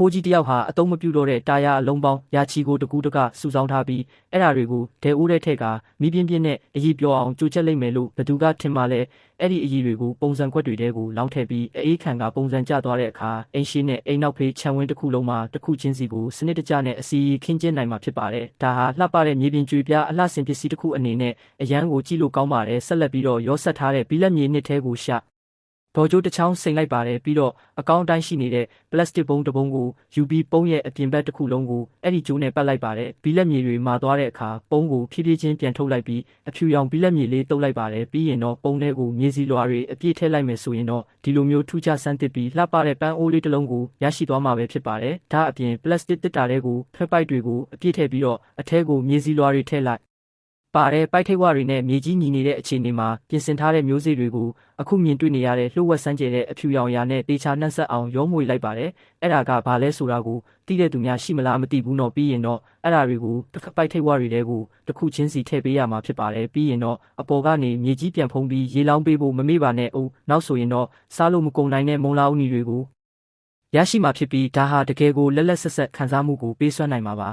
ဖိုးကြီးတယောက်ဟာအတုံးမပြုတ်တော့တဲ့တာယာအလုံးပေါင်းရာချီကိုတကူးတကစုဆောင်းထားပြီးအဲ့ဓာတွေကိုဒဲအိုးတဲ့ထက်ကမီးပြင်းပြင်းနဲ့အည်ပြောအောင်ကြိုချက်လိုက်မယ်လို့ဘသူကထင်မှလဲအဲ့ဒီအည်တွေကိုပုံစံခွက်တွေတဲကိုလောင်းထည့်ပြီးအေးခံကပုံစံကျသွားတဲ့အခါအိမ်ရှိနဲ့အိမ်နောက်ဖေးခြံဝင်းတစ်ခုလုံးမှာတစ်ခုချင်းစီကိုစနစ်တကျနဲ့အစီခင်းကျင်းနိုင်မှာဖြစ်ပါတယ်ဒါဟာလှပတဲ့မြေပြင်ကြွေပြားအလှဆင်ပစ္စည်းတစ်ခုအနေနဲ့အရန်ကိုကြည့်လို့ကောင်းပါတယ်ဆက်လက်ပြီးတော့ရောဆက်ထားတဲ့ဘီလက်မြေနှစ်ထဲကိုရှာဒေါ်ကျိုးတစ်ချောင်းစိန်လိုက်ပါတယ်ပြီးတော့အကောင့်အတိုင်းရှိနေတဲ့ပလတ်စတစ်ပုံးတစ်ပုံးကိုယူပြီးပုံးရဲ့အပြင်ဘက်တစ်ခုလုံးကိုအဲ့ဒီကျိုးနဲ့ပတ်လိုက်ပါတယ်ဘီလက်မြေတွေမာသွားတဲ့အခါပုံးကိုဖြည်းဖြည်းချင်းပြန်ထုတ်လိုက်ပြီးအဖြူရောင်ဘီလက်မြေလေးတုပ်လိုက်ပါတယ်ပြီးရင်တော့ပုံးထဲကိုမြေစီလွာတွေအပြည့်ထည့်လိုက်မယ်ဆိုရင်တော့ဒီလိုမျိုးထူးခြားဆန်းသစ်ပြီးလှပတဲ့ပန်းအိုးလေးတစ်လုံးကိုရရှိသွားမှာပဲဖြစ်ပါတယ်ဒါအပြင်ပလတ်စတစ်တစ်တာတွေကိုဖက်ပိုက်တွေကိုအပြည့်ထည့်ပြီးတော့အထဲကိုမြေစီလွာတွေထည့်လိုက်ပါတဲ့ပိုက်ထိပ်ဝတွေနဲ့မြေကြီးညီနေတဲ့အခြေအနေမှာပြင်ဆင်ထားတဲ့မျိုးစေ့တွေကိုအခုမြင်တွေ့နေရတဲ့လှုပ်ဝက်ဆန်းကျဲတဲ့အဖြူရောင်ရာနဲ့တေချာနှက်ဆက်အောင်ရောမွေလိုက်ပါတယ်အဲ့ဒါကဘာလဲဆိုတာကိုသိတဲ့သူများရှိမလားမသိဘူးတော့ပြီးရင်တော့အဲ့ဒါတွေကိုတစ်ခါပိုက်ထိပ်ဝတွေတဲကိုတစ်ခုချင်းစီထည့်ပေးရမှာဖြစ်ပါတယ်ပြီးရင်တော့အပေါ်ကနေမြေကြီးပြန်ဖုံးပြီးရေလောင်းပေးဖို့မမေ့ပါနဲ့အောင်နောက်ဆိုရင်တော့စားလို့မကုန်နိုင်တဲ့မုံလာဦးနီတွေကိုရရှိမှာဖြစ်ပြီးဒါဟာတကယ်ကိုလက်လက်ဆက်ဆက်ခံစားမှုကိုပေးစွမ်းနိုင်မှာပါ